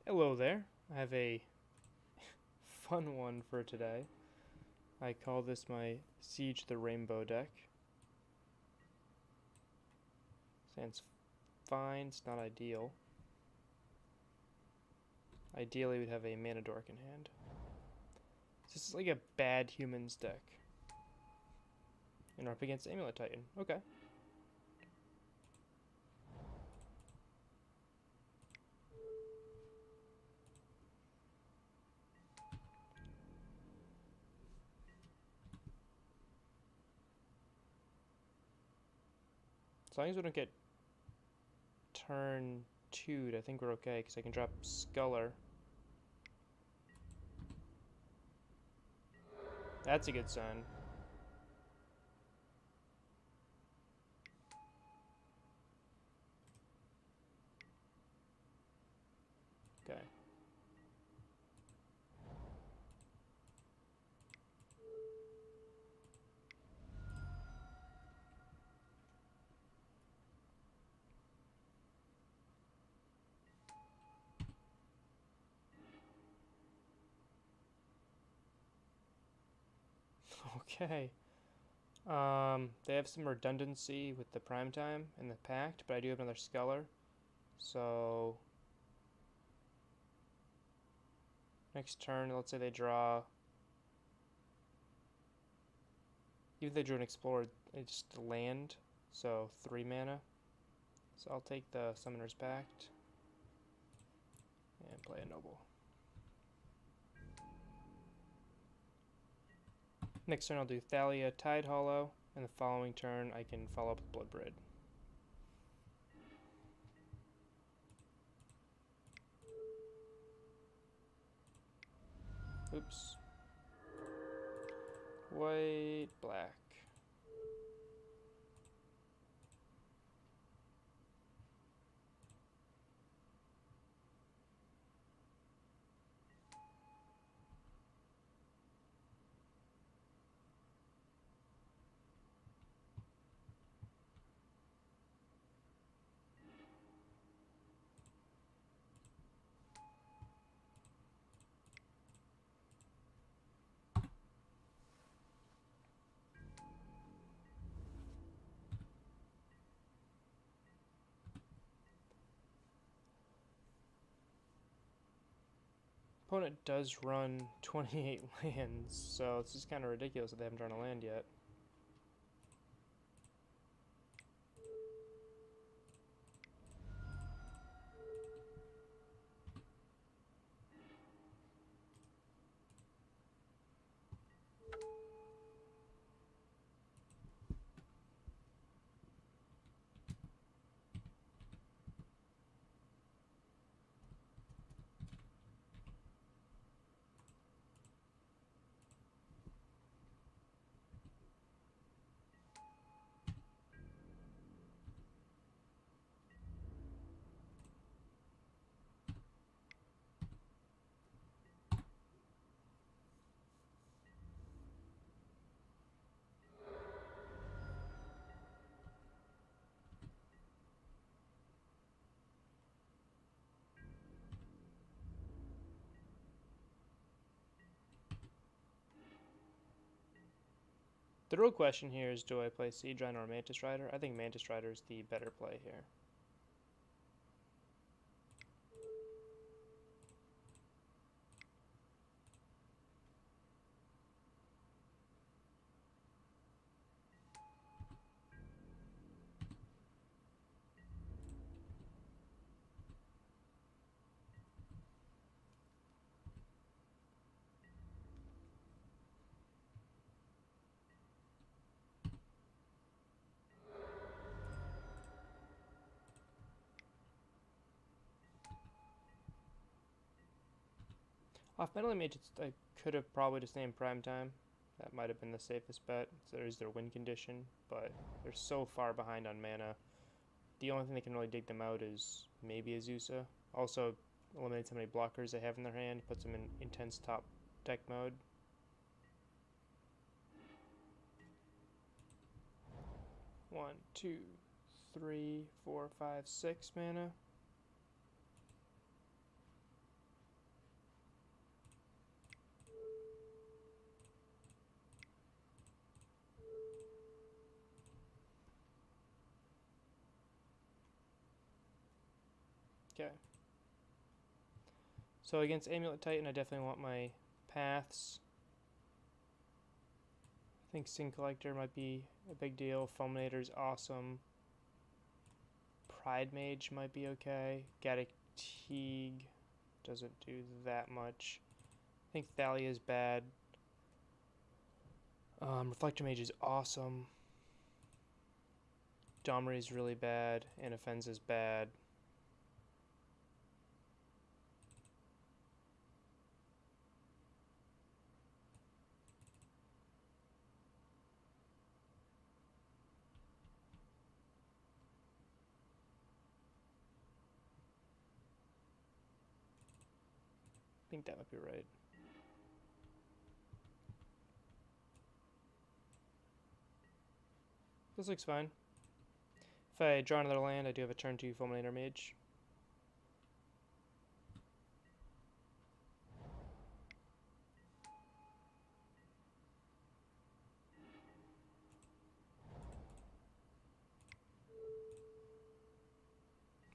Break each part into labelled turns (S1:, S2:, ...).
S1: Hello there. I have a fun one for today. I call this my Siege the Rainbow deck. Stands fine, it's not ideal. Ideally, we'd have a Mana Dork in hand. This is like a bad humans deck. And we're up against Amulet Titan. Okay. As long as we don't get turn 2'd, I think we're okay, because I can drop Sculler. That's a good sign. Okay. Okay. They have some redundancy with the prime time and the pact, but I do have another Sculler. So next turn, let's say they draw. Even if they drew an Explorer, it's just land, so 3 mana. So I'll take the Summoner's Pact and play a Noble. Next turn I'll do Thalia, Tide Hollow, and the following turn I can follow up with Bloodbraid. Oops. White, black. Opponent does run 28 lands, so it's just kind of ridiculous that they haven't drawn a land yet. The real question here is, do I play Siege Rhino or Mantis Rider? I think Mantis Rider is the better play here. Off Metal Mage, I could have probably just named Prime Time. That might have been the safest bet. So there's their win condition, but they're so far behind on mana. The only thing that can really dig them out is maybe Azusa. Also, eliminates how many blockers they have in their hand, puts them in intense top deck mode. One, two, 3, 4, 5, 6 mana. Okay. So against Amulet Titan, I definitely want my paths. I think Sin Collector might be a big deal. Fulminator's awesome. Pride Mage might be okay. Gaddock Teague doesn't do that much. I think Thalia is bad. Reflector Mage is awesome. Domri is really bad. Anafen's is bad. I think that might be right. This looks fine. If I draw another land, I do have a turn 2 Fulminator Mage.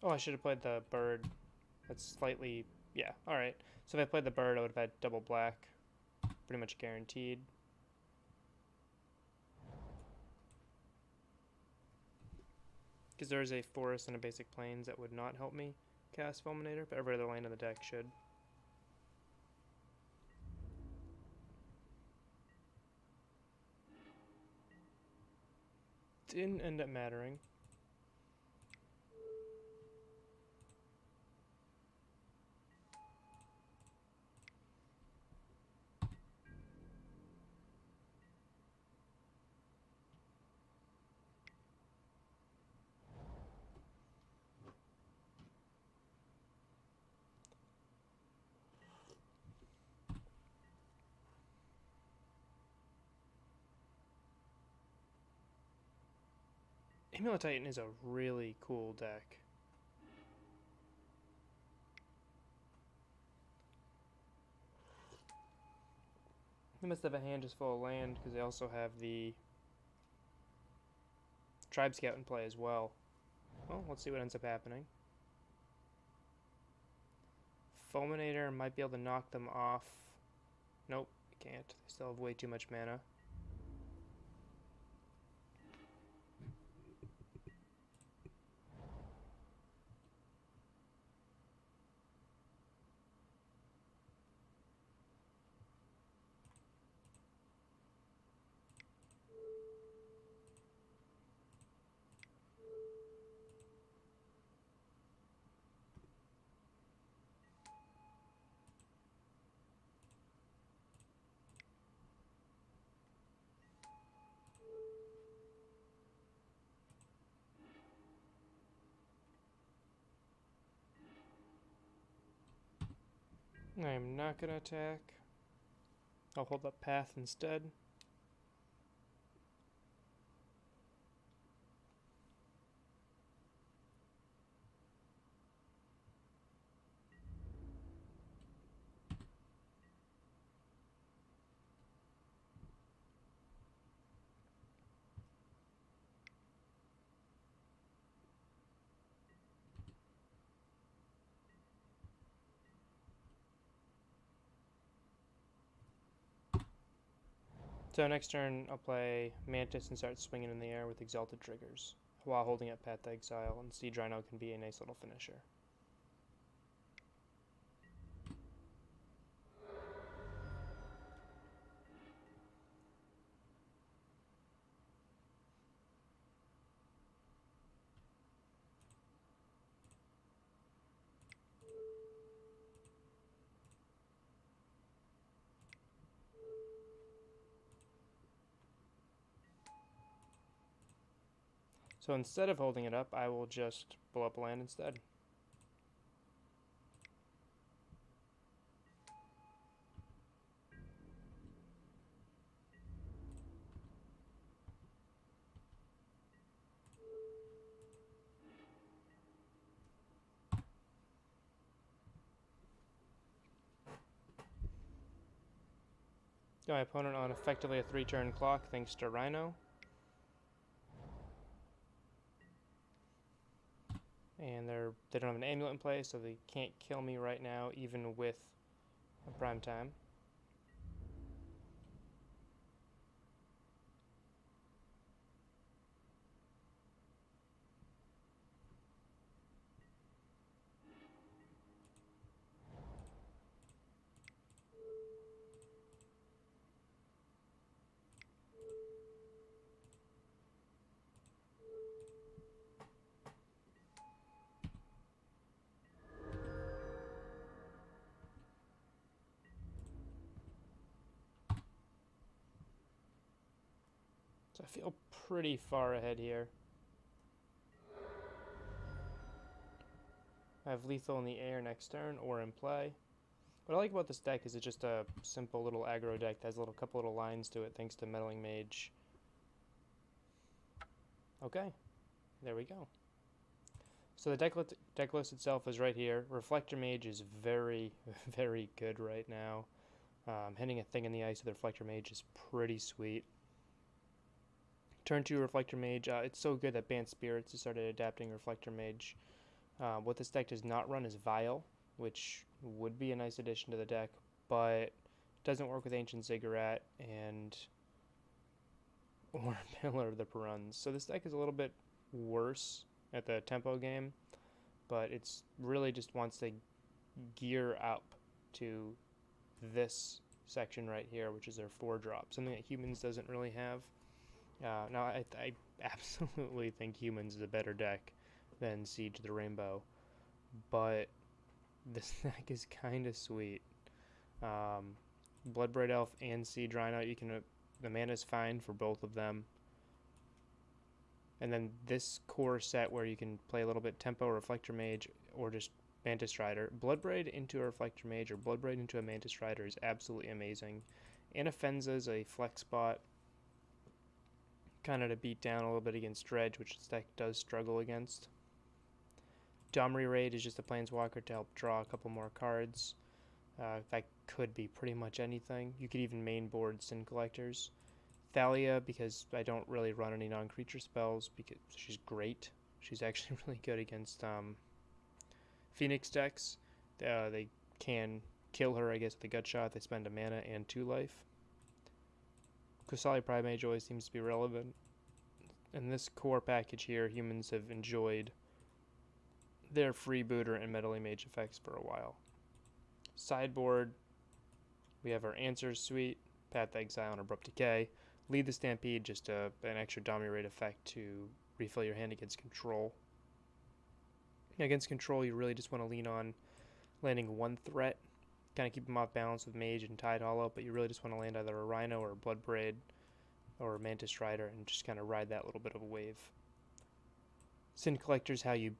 S1: Oh, I should have played the bird. That's slightly... yeah, alright. So if I played the bird, I would have had double black. Pretty much guaranteed. Because there is a forest and a basic plains that would not help me cast Fulminator, but every other land in the deck should. Didn't end up mattering. Amulet Titan is a really cool deck. They must have a hand just full of land because they also have the Tribe Scout in play as well. Well, let's see what ends up happening. Fulminator might be able to knock them off. Nope, can't. They still have way too much mana. I am not going to attack. I'll hold up path instead. So next turn, I'll play Mantis and start swinging in the air with Exalted Triggers, while holding up Path to Exile, and Siege Rhino can be a nice little finisher. So instead of holding it up, I will just blow up a land instead. Got my opponent on effectively a 3-turn clock thanks to Rhino. and they don't have an amulet in play, so they can't kill me right now, even with a prime time. So I feel pretty far ahead here. I have lethal in the air next turn or in play. What I like about this deck is it's just a simple little aggro deck that has a couple little lines to it thanks to Meddling Mage. Okay, there we go. So the deck list itself is right here. Reflector Mage is very, very good right now. Hitting a thing in the ice with Reflector Mage is pretty sweet. Turn 2 Reflector Mage, it's so good that Banned Spirits has started adapting Reflector Mage. What this deck does not run is Vial, which would be a nice addition to the deck, but doesn't work with Ancient Ziggurat and or Pillar of the Peruns. So this deck is a little bit worse at the tempo game, but it's really just wants to gear up to this section right here, which is their 4-drop, something that Humans doesn't really have. Now, I absolutely think Humans is a better deck than Siege of the Rainbow, but this deck is kind of sweet. Bloodbraid Elf and Siege Rhino, you can the mana is fine for both of them. And then this core set where you can play a little bit Tempo, Reflector Mage, or just Mantis Strider. Bloodbraid into a Reflector Mage or Bloodbraid into a Mantis Strider is absolutely amazing. Anafenza is a flex spot, kind of to beat down a little bit against Dredge, which this deck does struggle against. Domri Raid is just a Planeswalker to help draw a couple more cards. That could be pretty much anything. You could even main board Sin Collectors. Thalia, because I don't really run any non-creature spells, because she's great. She's actually really good against Phoenix decks. They can kill her, I guess, with a gut shot. They spend a mana and 2 life. Kusali Primage always seems to be relevant. In this core package here, Humans have enjoyed their Freebooter and Meddling Mage effects for a while. Sideboard, we have our Answers Suite, Path Exile, and Abrupt Decay. Lead the Stampede, just an extra Domri Raid effect to refill your hand against control. Against control, you really just want to lean on landing one threat, kind of keep them off balance with Mage and Tide Hollow, but you really just want to land either a Rhino or a Bloodbraid or a Mantis Strider and just kind of ride that little bit of a wave. Sin Collector's how you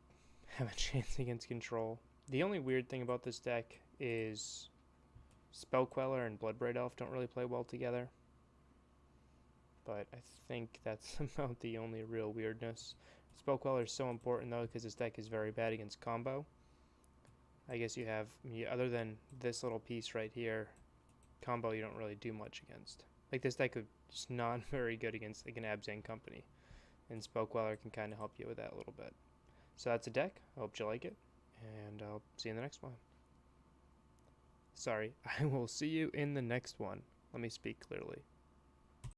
S1: have a chance against control. The only weird thing about this deck is Spell Queller and Bloodbraid Elf don't really play well together. But I think that's about the only real weirdness. Spell Queller is so important though because this deck is very bad against combo. I guess you have, other than this little piece right here, combo you don't really do much against. Like this deck is just not very good against like an Abzan Company. And Spell Queller can kind of help you with that a little bit. So that's a deck. I hope you like it. And I'll see you in the next one. Sorry, I will see you in the next one. Let me speak clearly.